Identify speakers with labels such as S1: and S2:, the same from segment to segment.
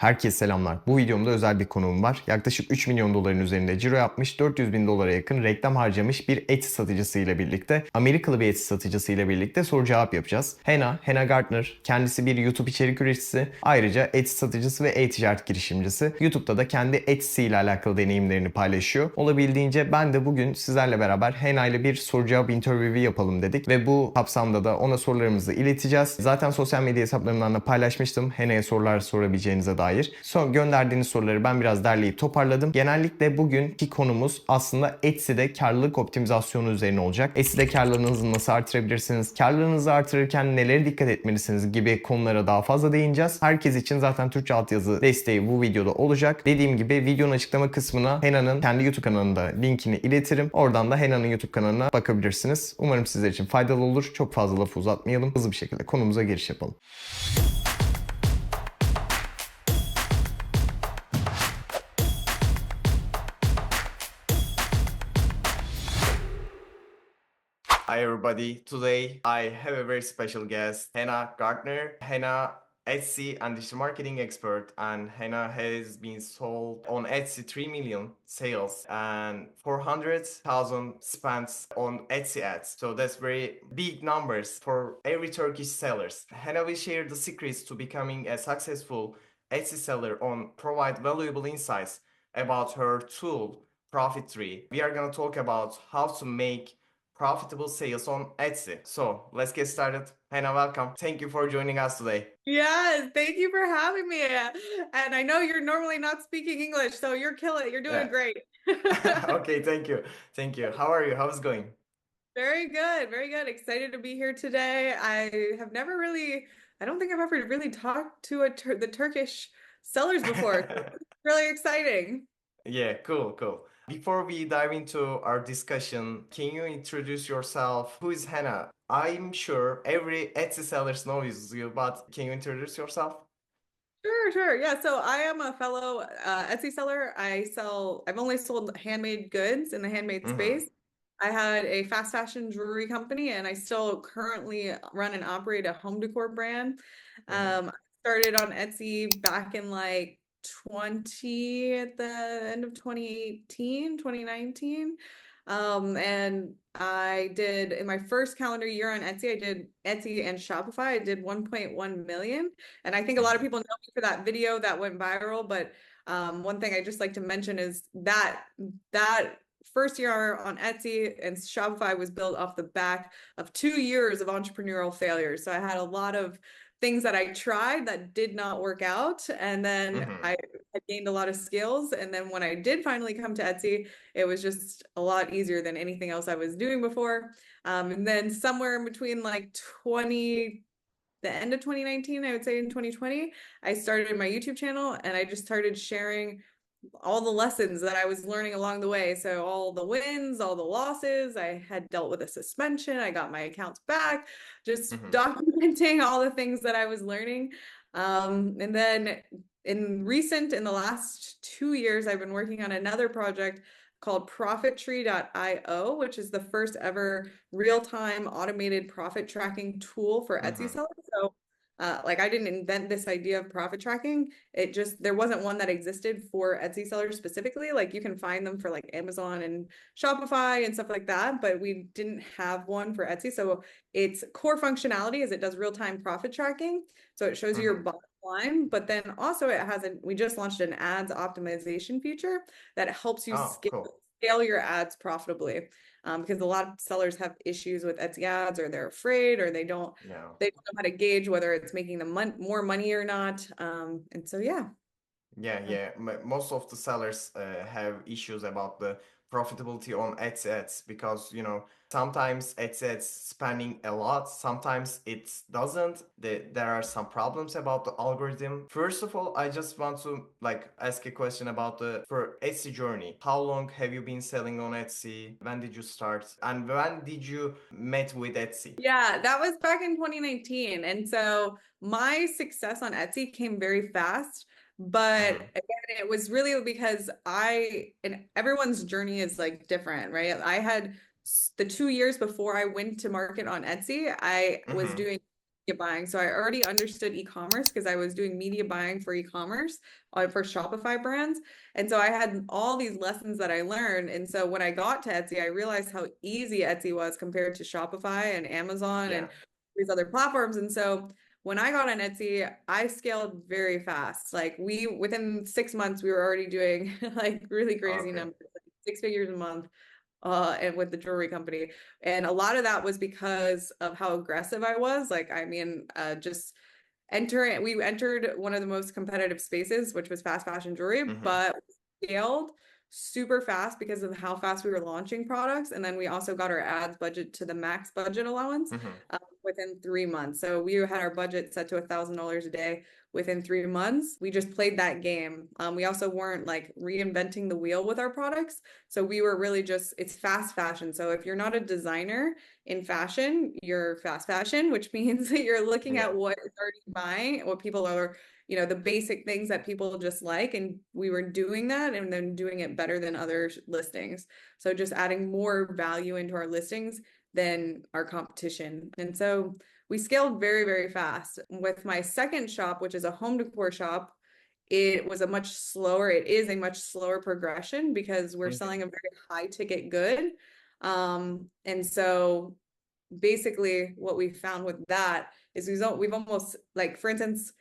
S1: Herkese selamlar. Bu videomda özel bir konuğum var. Yaklaşık 3 milyon doların üzerinde ciro yapmış, 400 bin dolara yakın reklam harcamış bir Etsy satıcısıyla birlikte, Amerikalı bir Etsy satıcısıyla birlikte soru cevap yapacağız. Hannah Gardner, kendisi bir YouTube içerik üreticisi, ayrıca Etsy satıcısı ve e-ticaret girişimcisi. YouTube'da da kendi Etsy ile alakalı deneyimlerini paylaşıyor. Olabildiğince ben de bugün sizlerle beraber Hannah ile bir soru cevap interview'i yapalım dedik ve bu kapsamda da ona sorularımızı ileteceğiz. Zaten sosyal medya hesaplarımdan da paylaşmıştım Hannah'ya sorular sorabileceğinize dair. Son gönderdiğiniz soruları ben biraz derleyip toparladım. Genellikle bugünkü konumuz aslında Etsy'de karlılık optimizasyonu üzerine olacak. Etsy'de karlılığınızı nasıl artırabilirsiniz? Karlılığınızı artırırken nelere dikkat etmelisiniz gibi konulara daha fazla değineceğiz. Herkes için zaten Türkçe altyazı desteği bu videoda olacak. Dediğim gibi videonun açıklama kısmına Hannah'nın kendi YouTube kanalında linkini iletirim. Oradan da Hannah'nın YouTube kanalına bakabilirsiniz. Umarım sizler için faydalı olur. Çok fazla lafı uzatmayalım. Hızlı bir şekilde konumuza giriş yapalım. Hi everybody, today I have a very special guest, Hannah Gardner. Hannah, Etsy and digital marketing expert, and Hannah has been sold on Etsy 3 million sales and 400,000 spent on Etsy ads. So that's very big numbers for every Turkish sellers. Hannah will share the secrets to becoming a successful Etsy seller and provide valuable insights about her tool, ProfitTree'i. We are going to talk about how to make profitable sales on Etsy. So let's get started. Hannah, welcome. Thank you for joining us today.
S2: Yes, thank you for having me. And I know you're normally not speaking English, so you're killing it. You're doing
S1: Yeah.
S2: great.
S1: Okay, thank you. Thank you. How are you? How's it going?
S2: Very good, very good. Excited to be here today. I don't think I've ever really talked to the Turkish sellers before. So it's really exciting.
S1: Yeah, cool. Before we dive into our discussion, can you introduce yourself? Who is Hannah? I'm sure every Etsy seller knows you, but can you introduce yourself?
S2: Sure. Yeah, so I am a fellow Etsy seller. I've only sold handmade goods in the handmade
S1: Mm-hmm.
S2: space. I had a fast fashion jewelry company, and I still currently run and operate a home decor brand.
S1: Mm-hmm.
S2: I started on Etsy back in like 20 at the end of 2018, 2019. And I did in my first calendar year on Etsy, I did Etsy and Shopify. I did 1.1 million. And I think a lot of
S1: Mm-hmm.
S2: people know me for that video that went viral, but one thing I just like to mention is that first year on Etsy and Shopify was built off the back of 2 years of entrepreneurial failures. So I had a lot of things that I tried that did not work out. And then
S1: Mm-hmm.
S2: I had gained a lot of skills. And then when I did finally come to Etsy, it was just a lot easier than anything else I was doing before. And then somewhere in between like the end of 2019, I would say in 2020, I started my YouTube channel and I just started sharing all the lessons that I was learning along the way. So all the wins, all the losses, I had dealt with a suspension, I got my accounts back, just
S1: Mm-hmm.
S2: documenting all the things that I was learning. And then in the last 2 years, I've been working on another project called ProfitTree.io, which is the first ever real-time automated profit tracking tool for Etsy
S1: Mm-hmm.
S2: sellers. So like I didn't invent this idea of profit tracking. There wasn't one that existed for Etsy sellers specifically. Like you can find them for like Amazon and Shopify and stuff like that, but we didn't have one for Etsy. So its core functionality is it does real-time profit tracking. So it shows you your
S1: Mm-hmm.
S2: bottom line, but then also we just launched an ads optimization feature that helps you
S1: Oh, cool.
S2: scale your ads profitably. Because a lot of sellers have issues with Etsy ads, or they're afraid, or
S1: Yeah.
S2: they don't know how to gauge whether it's making them more money or not. And so yeah.
S1: Yeah. Most of the sellers have issues about the profitability on Etsy ads because, sometimes Etsy ads spending a lot, sometimes it doesn't. There are some problems about the algorithm. First of all, I just want to ask a question about the for Etsy journey. How long have you been selling on Etsy? When did you start? And when did you met with Etsy?
S2: Yeah, that was back in 2019. And so my success on Etsy came very fast. But
S1: Mm-hmm.
S2: again, it was really because and everyone's journey is like different, right? I had the 2 years before I went to market on Etsy, I was
S1: Mm-hmm.
S2: doing media buying. So I already understood e-commerce because I was doing media buying for e-commerce for Shopify brands. And so I had all these lessons that I learned. And so when I got to Etsy, I realized how easy Etsy was compared to Shopify and Amazon and these other platforms. And so when I got on Etsy, I scaled very fast. Like within 6 months, we were already doing like really crazy numbers, like 6 figures a month. And with the jewelry company. And a lot of that was because of how aggressive I was. Like, I mean, we entered one of the most competitive spaces, which was fast fashion jewelry, but scaled super fast because of how fast we were launching products. And then we also got our ads budget to the max budget allowance within 3 months. So we had our budget set to $1,000 a day within 3 months. We just played that game. We also weren't like reinventing the wheel with our products. So we were really it's fast fashion. So if you're not a designer in fashion, you're fast fashion, which means that you're looking at what is already buying, what people are, the basic things that people just like. And we were doing that and then doing it better than other listings. So just adding more value into our listings than our competition. And so we scaled very, very fast. With my second shop, which is a home decor shop, it is a much slower progression because we're selling a very high ticket good. And so basically what we found with that is we've almost, like, for instance,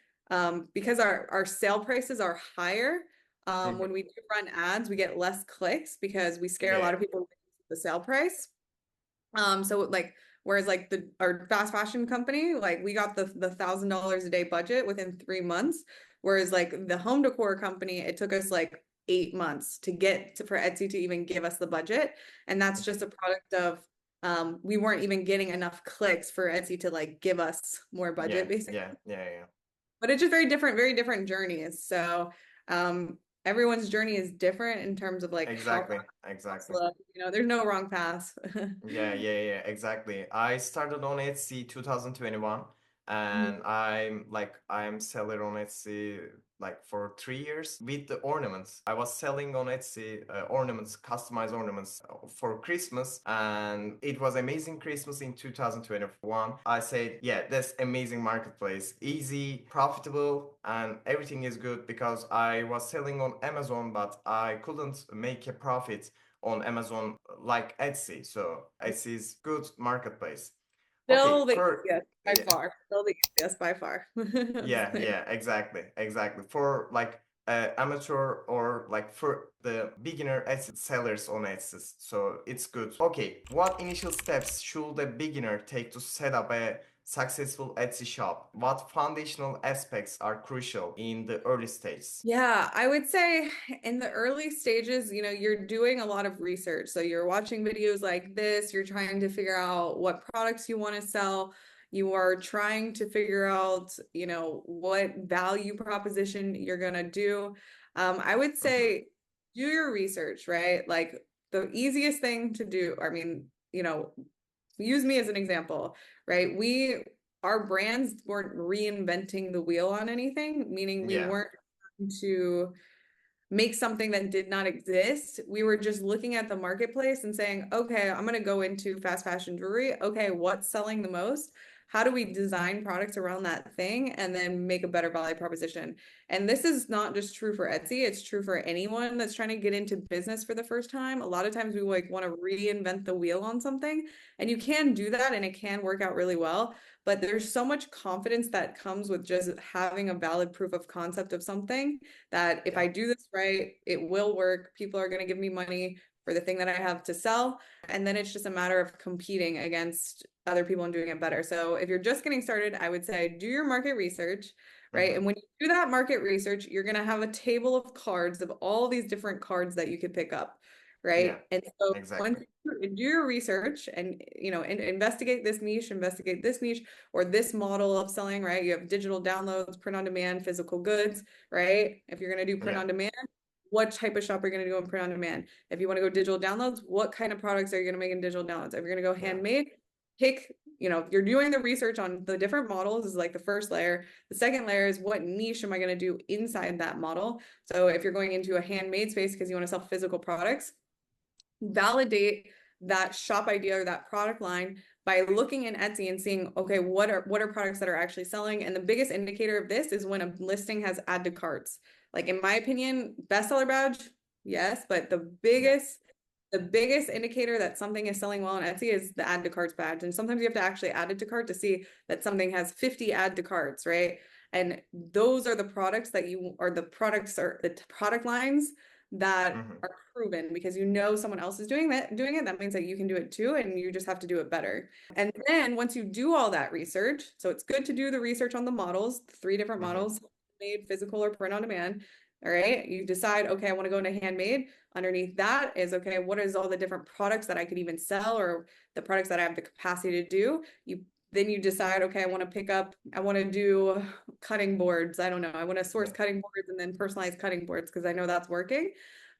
S2: because our sale prices are higher, when we do run ads, we get less clicks because we scare a lot of people with the sale price. So like, whereas like our fast fashion company, like we got the $1,000 a day budget within 3 months, whereas like the home decor company, it took us like 8 months to for Etsy to even give us the budget. And that's just a product of we weren't even getting enough clicks for Etsy to like give us more budget, basically. But it's just very different journeys. So everyone's journey is different in terms of like
S1: Exactly.
S2: there's no wrong path.
S1: Exactly. I started on Etsy 2021, and I'm seller on Etsy like for 3 years with the ornaments. I was selling on Etsy ornaments, customized ornaments for Christmas, and it was amazing Christmas in 2021. I said, yeah, that's amazing marketplace, easy, profitable, and everything is good because I was selling on Amazon, but I couldn't make a profit on Amazon like Etsy. So Etsy is good marketplace.
S2: Still the easiest by far. Still the easiest by far.
S1: Exactly. For like amateur or like for the beginner Etsy sellers on Etsy. So it's good. Okay, what initial steps should a beginner take to set up a successful Etsy shop? What foundational aspects are crucial in the early stages?
S2: Yeah, I would say in the early stages, you're doing a lot of research. So you're watching videos like this, you're trying to figure out what products you want to sell. You are trying to figure out, what value proposition you're going to do. I would say do your research, right? Like the easiest thing to do, I mean, use me as an example, right? Our brands weren't reinventing the wheel on anything, meaning we weren't to make something that did not exist. We were just looking at the marketplace and saying, okay, I'm going to go into fast fashion jewelry. Okay, what's selling the most? How do we design products around that thing and then make a better value proposition? And this is not just true for Etsy, it's true for anyone that's trying to get into business for the first time. A lot of times we like want to reinvent the wheel on something, and you can do that and it can work out really well. But there's so much confidence that comes with just having a valid proof of concept of something that if I do this right, it will work. People are going to give me money for the thing that I have to sell. And then it's just a matter of competing against other people and doing it better. So if you're just getting started, I would say do your market research, right? And when you do that market research, you're going to have a table of cards of all these different cards that you could pick up, right? And so once you do your research and investigate this niche, or this model of selling, right? You have digital downloads, print on demand, physical goods, right? If you're going to do print on demand, what type of shop are you going to do in print on demand? If you want to go digital downloads, what kind of products are you going to make in digital downloads? If you're going to go handmade, pick, you're doing the research on the different models is like the first layer. The second layer is what niche am I going to do inside that model? So if you're going into a handmade space because you want to sell physical products, validate that shop idea or that product line by looking in Etsy and seeing, okay, what are products that are actually selling? And the biggest indicator of this is when a listing has add to carts. Like in my opinion, bestseller badge, yes, but the biggest indicator that something is selling well on Etsy is the add to carts badge. And sometimes you have to actually add it to cart to see that something has 50 add to carts, right? And those are the products that the product lines that are proven, because you know someone else is doing it. That means that you can do it too, and you just have to do it better. And then once you do all that research, so it's good to do the research on the models, 3 different models, made, physical, or print on demand. All right, you decide, okay, I want to go into handmade. Underneath that is, okay, what is all the different products that I could even sell, or the products that I have the capacity to do? Then you decide, okay, I want to do cutting boards. I don't know. I want to source cutting boards and then personalize cutting boards because I know that's working.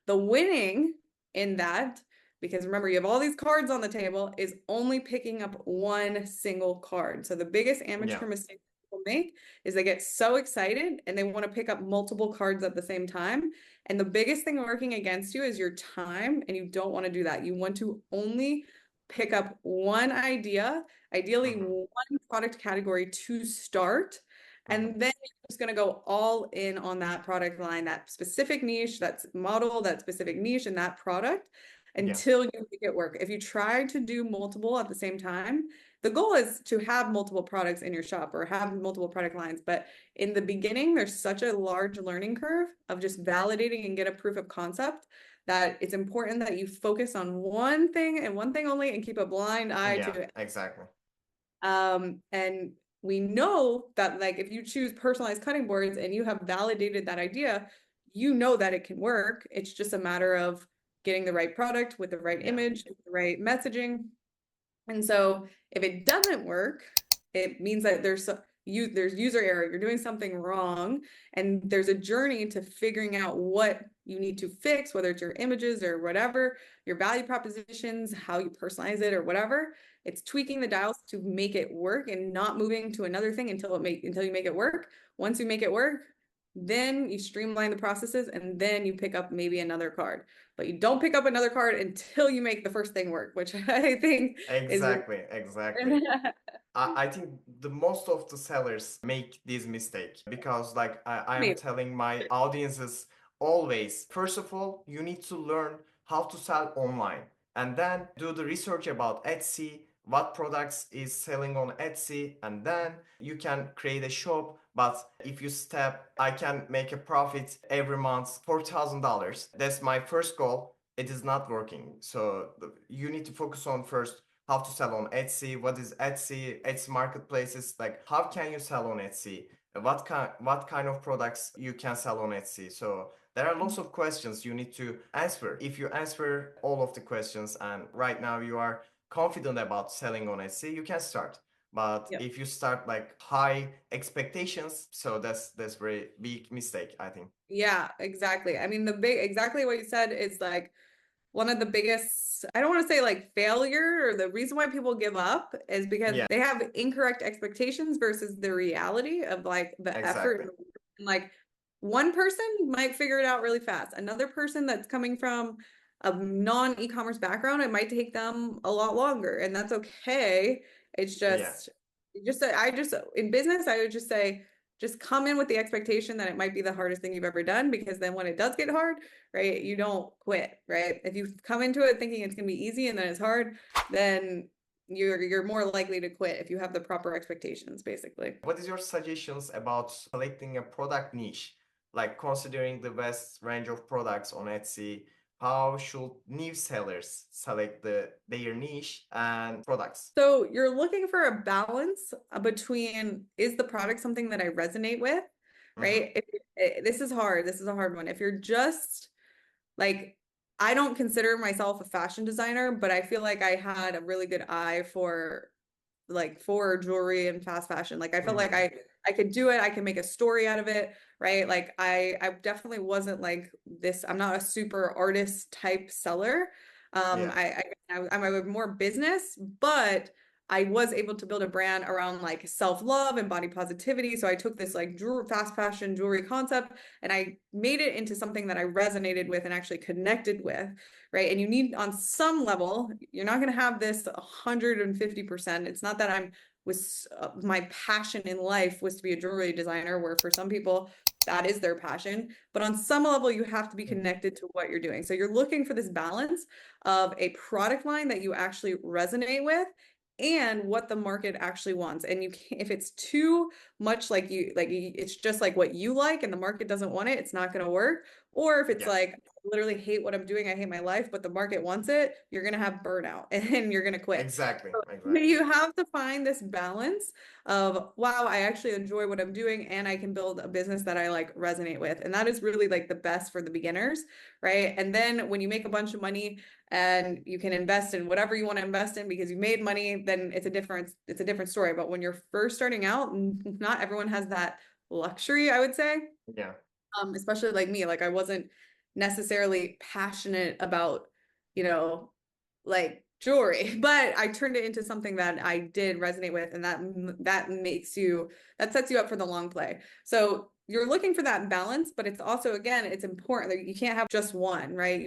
S2: The winning in that, because remember, you have all these cards on the table, is only picking up one single card. So the biggest amateur mistake people make is they get so excited and they want to pick up multiple cards at the same time. And the biggest thing working against you is your time, and you don't want to do that. You want to only pick up one idea, ideally one product category to start, and then you're just going to go all in on that product line, that specific niche, that model, that specific niche, and that product until you make it work. If you try to do multiple at the same time, the goal is to have multiple products in your shop or have multiple product lines. But in the beginning, there's such a large learning curve of just validating and get a proof of concept that it's important that you focus on one thing and one thing only and keep a blind eye to it.
S1: Exactly.
S2: And we know that, like, if you choose personalized cutting boards and you have validated that idea, you know that it can work. It's just a matter of getting the right product with the right image, the right messaging. And so if it doesn't work, it means that there's user error, you're doing something wrong, and there's a journey to figuring out what you need to fix, whether it's your images or whatever, your value propositions, how you personalize it or whatever. It's tweaking the dials to make it work and not moving to another thing until you make it work. Once you make it work, then you streamline the processes, and then you pick up maybe another card. But you don't pick up another card until you make the first thing work, which I think
S1: exactly. I think the most of the sellers make this mistake because, like, I'm telling my audiences always, first of all, you need to learn how to sell online, and then do the research about Etsy, what products is selling on Etsy, and then you can create a shop. But if you I can make a profit every month, $4,000. That's my first goal. It is not working. So you need to focus on first how to sell on Etsy. What is Etsy? Etsy marketplaces. Like, how can you sell on Etsy? What kind of products you can sell on Etsy? So there are lots of questions you need to answer. If you answer all of the questions and right now you are confident about selling on Etsy, you can start. But if you start like high expectations, so that's very big mistake, I think.
S2: Yeah, exactly. I mean, exactly what you said is like one of the biggest, I don't want to say like failure, or the reason why people give up is because they have incorrect expectations versus the reality of like the effort. And like one person might figure it out really fast. Another person that's coming from a non-e-commerce background, it might take them a lot longer, and that's okay. It's just in business, I would just say, just come in with the expectation that it might be the hardest thing you've ever done, because then when it does get hard, right, you don't quit, right? If you come into it thinking it's going to be easy and then it's hard, then you're more likely to quit if you have the proper expectations, basically.
S1: What is your suggestions about selecting a product niche? Like, considering the vast range of products on Etsy, how should new sellers select their niche and products?
S2: So you're looking for a balance between, is the product something that I resonate with, right? This is hard. This is a hard one. If you're just like, I don't consider myself a fashion designer, but I feel like I had a really good eye for jewelry and fast fashion. Like I felt like I could do it. I can make a story out of it, right? Like I definitely wasn't like this. I'm not a super artist type seller. I'm a more business, but I was able to build a brand around like self-love and body positivity. So I took this like fast fashion jewelry concept and I made it into something that I resonated with and actually connected with, right? And you need on some level, you're not going to have this 150%. It's not that my passion in life was to be a jewelry designer, where for some people that is their passion, but on some level you have to be connected to what you're doing. So you're looking for this balance of a product line that you actually resonate with and what the market actually wants. And you can't, if it's too much like it's just like what you like and the market doesn't want it, it's not going to work. Or if it's like, I literally hate what I'm doing, I hate my life, but the market wants it, you're going to have burnout and you're going to quit.
S1: Exactly.
S2: So
S1: Exactly.
S2: you have to find this balance of, wow, I actually enjoy what I'm doing and I can build a business that I like resonate with. And that is really like the best for the beginners, right? And then when you make a bunch of money and you can invest in whatever you want to invest in because you made money, then it's a different story. But when you're first starting out, not everyone has that luxury, I would say.
S1: Yeah.
S2: Especially like me, like I wasn't necessarily passionate about, you know, like jewelry, but I turned it into something that I did resonate with, and that sets you up for the long play. So you're looking for that balance, but it's also, again, it's important that you can't have just one, right?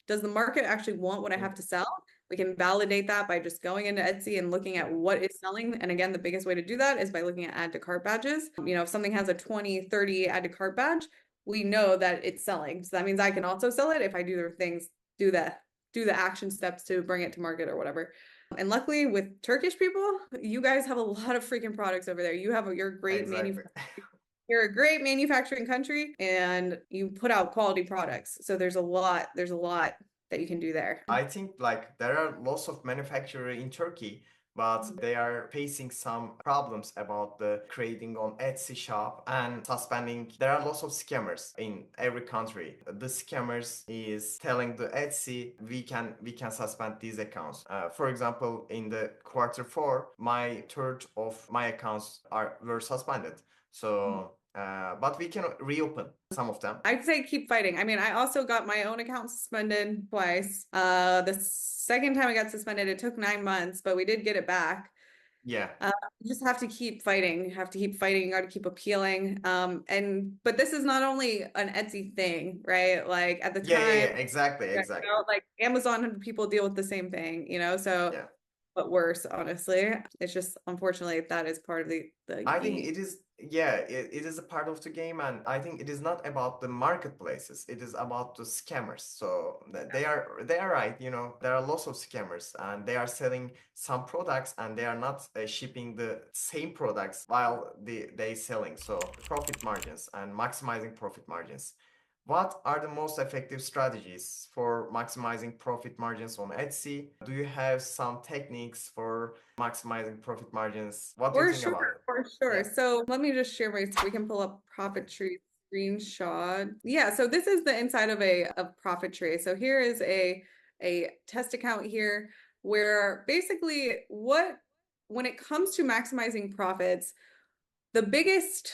S2: Does the market actually want what I have to sell? We can validate that by just going into Etsy and looking at what is selling. And again, the biggest way to do that is by looking at add to cart badges. If something has a 20, 30 add to cart badge, we know that it's selling. So that means I can also sell it if I do the things, do the action steps to bring it to market or whatever. And luckily with Turkish people, you guys have a lot of freaking products over there. You're great.
S1: Exactly.
S2: You're a great manufacturing country and you put out quality products. So there's a lot that you can do there.
S1: I think like there are lots of manufacturers in Turkey, but they are facing some problems about the creating on Etsy shop and suspending. There are lots of scammers in every country. The scammers is telling the Etsy, we can suspend these accounts. For example, in the quarter 4, my third of my accounts were suspended. So but we can reopen some of them.
S2: I'd say keep fighting. I mean, I also got my own account suspended twice. The second time I got suspended, it took 9 months, but we did get it back.
S1: Yeah.
S2: You just have to keep fighting. You have to keep fighting. You got to keep appealing. But this is not only an Etsy thing, right? Like at the time,
S1: Yeah, exactly.
S2: like Amazon people deal with the same thing, so.
S1: Yeah.
S2: But worse, honestly. It's just, unfortunately, that is part of the
S1: I
S2: game.
S1: think it is, yeah, it is a part of the game, and I think it is not about the marketplaces. It is about the scammers. So they are right. There are lots of scammers, and they are selling some products, and they are not shipping the same products while they selling. So profit margins and maximizing profit margins. What are the most effective strategies for maximizing profit margins on Etsy? Do you have some techniques for maximizing profit margins? What do you think about it?
S2: For sure.
S1: Yeah.
S2: So let me just share we can pull up ProfitTree screenshot. Yeah, so this is the inside of ProfitTree. So here is a test account here where basically when it comes to maximizing profits, the biggest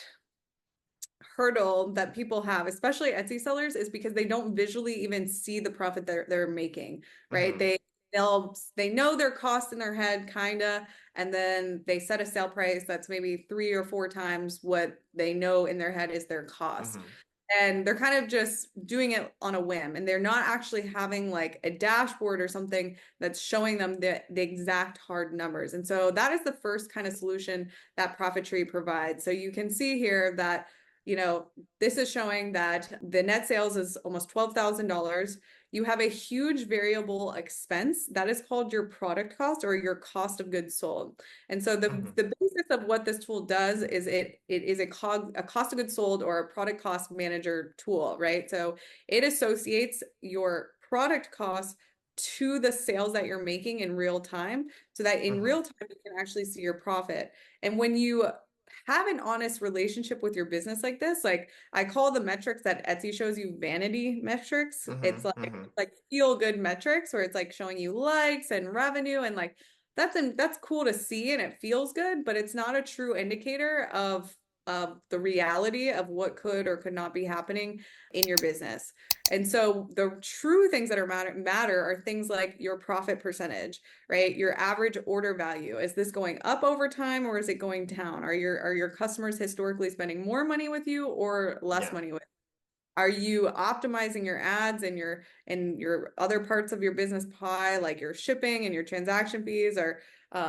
S2: hurdle that people have, especially Etsy sellers, is because they don't visually even see the profit they're making, right? They know their costs in their head, kinda, and then they set a sale price that's maybe 3 or 4 times what they know in their head is their cost. And they're kind of just doing it on a whim, and they're not actually having like a dashboard or something that's showing them the exact hard numbers. And so that is the first kind of solution that ProfitTree provides. So you can see here that this is showing that the net sales is almost $12,000. You have a huge variable expense that is called your product cost or your cost of goods sold. And so the basis of what this tool does is it is a cost of goods sold or a product cost manager tool, right? So it associates your product cost to the sales that you're making in real time, so that in real time you can actually see your profit. And when you have an honest relationship with your business like this, like I call the metrics that Etsy shows you vanity metrics. It's like feel good metrics, where it's like showing you likes and revenue, and like that's cool to see and it feels good, but it's not a true indicator of the reality of what could or could not be happening in your business. And so the true things that matter are things like your profit percentage, right? Your average order value. Is this going up over time or is it going down? Are your customers historically spending more money with you or less money with you? Are you optimizing your ads and your other parts of your business pie, like your shipping and your transaction fees, or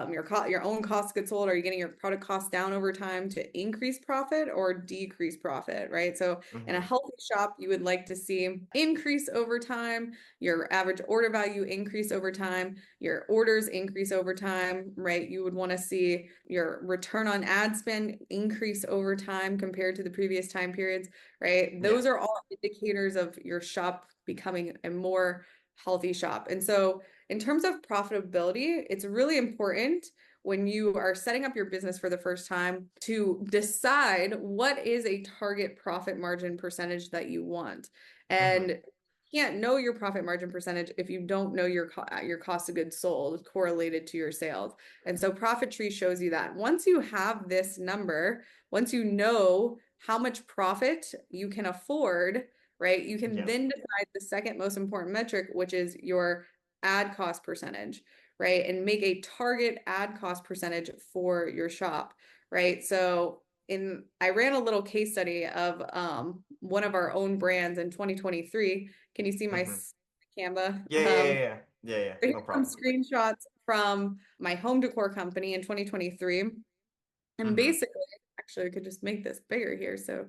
S2: your own cost of goods sold? Are you getting your product costs down over time to increase profit or decrease profit, right? So in a healthy shop, you would like to see increase over time, your average order value increase over time, your orders increase over time, right? You would want to see your return on ad spend increase over time compared to the previous time periods, right? Those are all indicators of your shop becoming a more healthy shop. And so in terms of profitability, it's really important when you are setting up your business for the first time to decide what is a target profit margin percentage that you want. And you can't know your profit margin percentage if you don't know your cost of goods sold correlated to your sales. And so ProfitTree shows you that. Once you have this number, once you know how much profit you can afford, right, you can then decide the second most important metric, which is your ad cost percentage, right? And make a target ad cost percentage for your shop, right? So I ran a little case study of one of our own brands in 2023. Can you see my Canva?
S1: Yeah.
S2: Here's
S1: No
S2: some
S1: problem.
S2: screenshots from my home decor company in 2023. And basically, actually, I could just make this bigger here so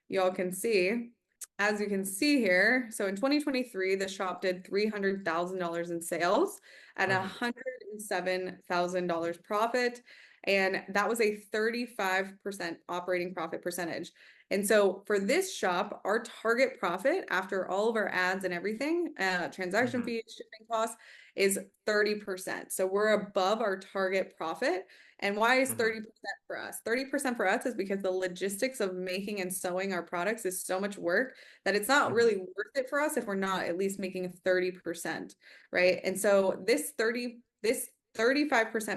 S2: y'all can see. As you can see here, so in 2023, the shop did $300,000 in sales at $107,000 profit. And that was a 35% operating profit percentage. And so for this shop, our target profit after all of our ads and everything, transaction fees, shipping costs, is 30%. So we're above our target profit. And why is 30% for us? 30% for us is because the logistics of making and sewing our products is so much work that it's not really worth it for us if we're not at least making 30%, right? And so this 35%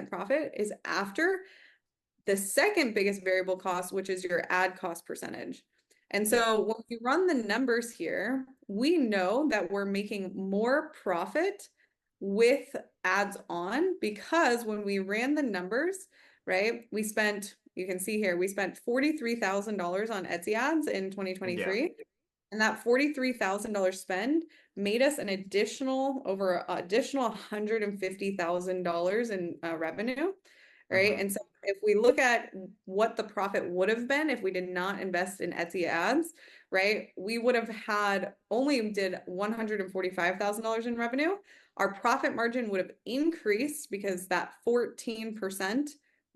S2: profit is after the second biggest variable cost, which is your ad cost percentage. And so when we run the numbers here, we know that we're making more profit with ads on, because when we ran the numbers, right, you can see here, we spent $43,000 on Etsy ads in 2023. And that $43,000 spend made us an additional $150,000 in revenue, right? And so if we look at what the profit would have been if we did not invest in Etsy ads, right, we would have only did $145,000 in revenue. Our profit margin would have increased because that 14%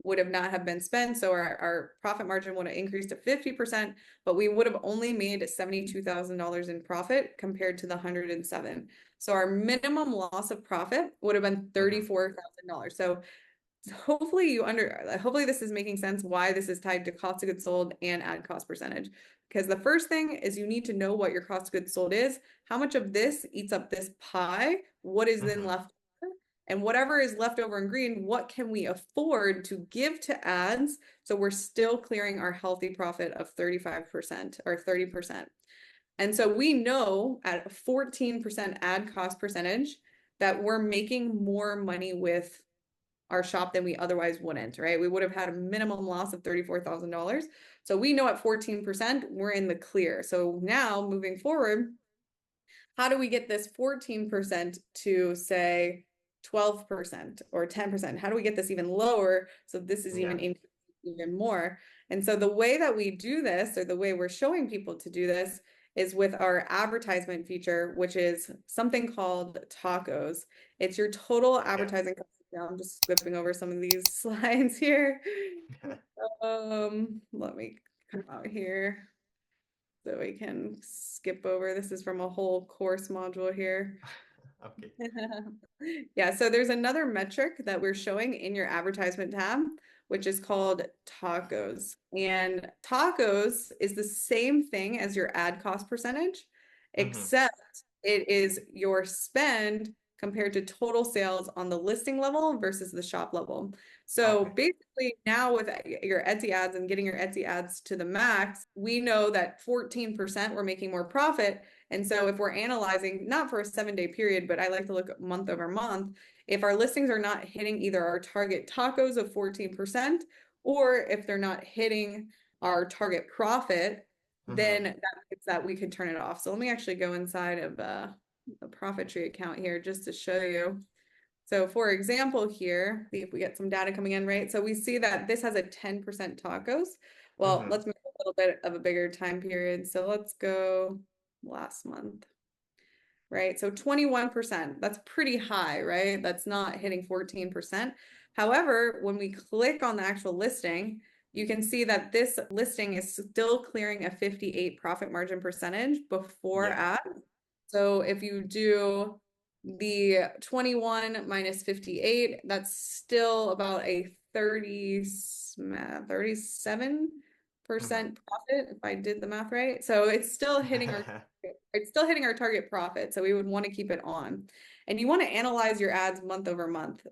S2: would have not have been spent. So our profit margin would have increased to 50%, but we would have only made $72,000 in profit compared to the 107. So our minimum loss of profit would have been $34,000. So hopefully this is making sense why this is tied to cost of goods sold and ad cost percentage. Because the first thing is you need to know what your cost of goods sold is, how much of this eats up this pie, what is then left over, and whatever is left over in green, what can we afford to give to ads so we're still clearing our healthy profit of 35% or 30%. And so we know at a 14% ad cost percentage that we're making more money with our shop than we otherwise wouldn't, right? We would have had a minimum loss of $34,000. So we know at 14%, we're in the clear. So now moving forward, how do we get this 14% to say 12% or 10%? How do we get this even lower so this is even more? And so the way that we do this, or the way we're showing people to do this, is with our advertisement feature, which is something called tacos. It's your total advertising cost. Now I'm just skipping over some of these slides here. Let me come out here so we can skip over. This is from a whole course module here.
S1: Okay.
S2: Yeah, so there's another metric that we're showing in your advertisement tab, which is called tacos. And tacos is the same thing as your ad cost percentage, except it is your spend compared to total sales on the listing level versus the shop level. So
S1: Okay.
S2: basically now with your Etsy ads and getting your Etsy ads to the max, we know that 14% we're making more profit. And so if we're analyzing, not for a 7-day period, but I like to look at month over month, if our listings are not hitting either our target tacos of 14%, or if they're not hitting our target profit, then that means that we could turn it off. So let me actually go inside of the ProfitTree account here just to show you. So for example here, see if we get some data coming in, right? So we see that this has a 10% tacos. Well, let's make a little bit of a bigger time period. So let's go last month, right? So 21%, that's pretty high, right? That's not hitting 14%. However, when we click on the actual listing, you can see that this listing is still clearing a 58 profit margin percentage before
S1: Yeah.
S2: ads. So if you do the 21 minus 58, that's still about a 37% profit if I did the math right. So it's still hitting our target profit. So we would want to keep it on. And you want to analyze your ads month over month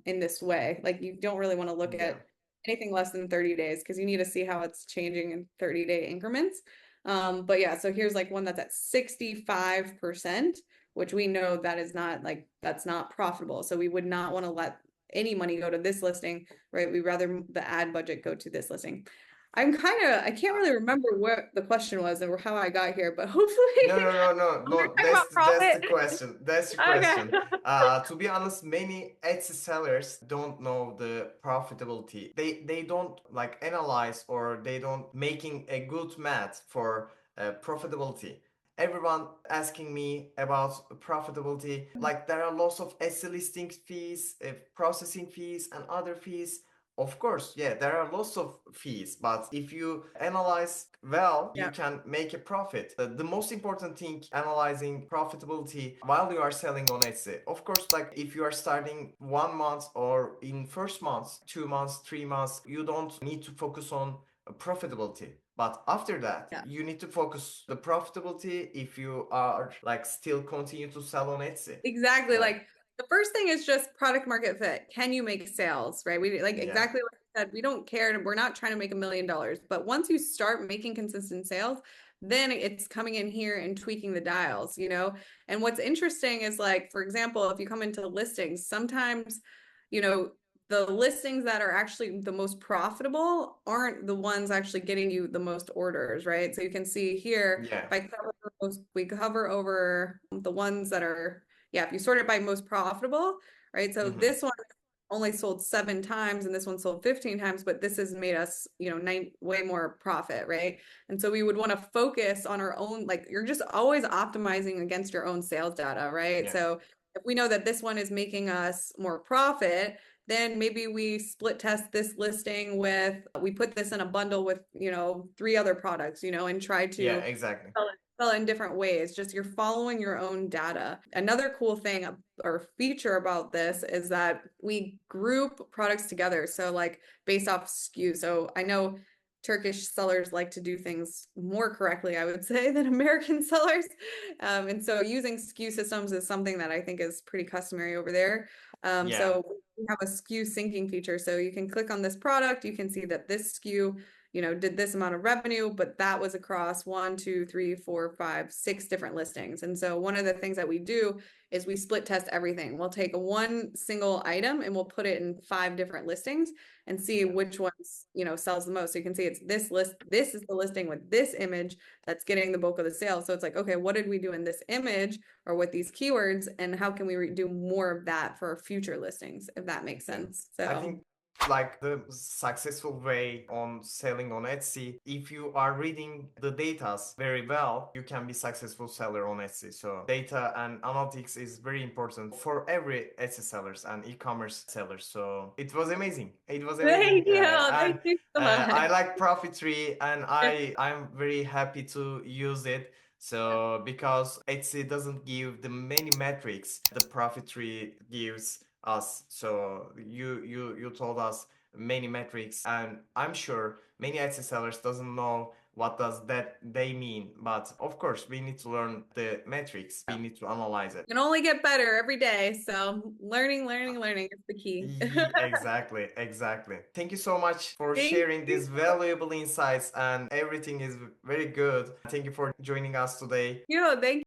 S2: in this way. Like you don't really want to look
S1: Yeah.
S2: at anything less than 30 days because you need to see how it's changing in 30-day increments. But yeah, so here's like one that's at 65%, which we know that is not like, that's not profitable. So we would not want to let any money go to this listing, right? We'd rather the ad budget go to this listing. I can't really remember what the question was or how I got here, but hopefully
S1: No.
S2: we're talking about
S1: That's the
S2: profit.
S1: question. That's the
S2: Okay.
S1: question. To be honest, many Etsy sellers don't know the profitability. They don't like analyze or they don't making a good math for profitability. Everyone asking me about profitability. Like there are lots of Etsy listing fees, processing fees, and other fees. Of course, yeah, there are lots of fees, but if you analyze well, you
S2: Yeah.
S1: can make a profit. The most important thing, analyzing profitability while you are selling on Etsy. Of course, like if you are starting 1 month or in first month, 2 months, 3 months, you don't need to focus on profitability. But after that,
S2: Yeah.
S1: you need to focus the profitability if you are like still continue to sell on Etsy.
S2: Exactly.
S1: Yeah.
S2: Like the first thing is just product market fit. Can you make sales, right? We like
S1: Yeah.
S2: exactly like I said, we don't care. We're not trying to make $1 million, but once you start making consistent sales, then it's coming in here and tweaking the dials, you know? And what's interesting is like, for example, if you come into listings, sometimes, you know, the listings that are actually the most profitable aren't the ones actually getting you the most orders, right? So you can see here,
S1: Yeah.
S2: we cover over the ones that are, yeah, if you sort it by most profitable, right? So this one only sold 7 times and this one sold 15 times, but this has made us, you know, way more profit, right? And so we would want to focus on our own, like you're just always optimizing against your own sales data, right?
S1: Yeah.
S2: So if we know that this one is making us more profit, then maybe we split test this listing we put this in a bundle with, you know, 3 other products, you know, and try to
S1: Yeah, exactly.
S2: sell it in different ways. Just you're following your own data. Another cool thing or feature about this is that we group products together. So like based off SKU. So I know Turkish sellers like to do things more correctly, I would say, than American sellers. And so using SKU systems is something that I think is pretty customary over there.
S1: Yeah.
S2: So we have a SKU syncing feature. So you can click on this product, you can see that this SKU, you know, did this amount of revenue, but that was across 1, 2, 3, 4, 5, 6 different listings. And so one of the things that we do is we split test everything. We'll take one single item and we'll put it in 5 different listings and see which ones, you know, sells the most. So you can see it's this list. This is the listing with this image that's getting the bulk of the sales. So it's like, okay, what did we do in this image or with these keywords, and how can we do more of that for future listings, if that makes sense? So
S1: I think like the successful way on selling on Etsy, if you are reading the data very well, you can be successful seller on Etsy. So data and analytics is very important for every Etsy sellers and e-commerce sellers. So it was amazing. It was amazing.
S2: thank you.
S1: And
S2: Thank you so
S1: I
S2: much.
S1: like ProfitTree'i and I'm very happy to use it. So because Etsy doesn't give the many metrics the ProfitTree gives us. So you told us many metrics, and I'm sure many Etsy sellers doesn't know what does that they mean. But of course, we need to learn the metrics. We need to analyze it.
S2: You can only get better every day. So learning is the key.
S1: Exactly, exactly. Thank you so much for
S2: Thank
S1: sharing
S2: you.
S1: these valuable insights, and everything is very good. Thank you for joining us today.
S2: Thank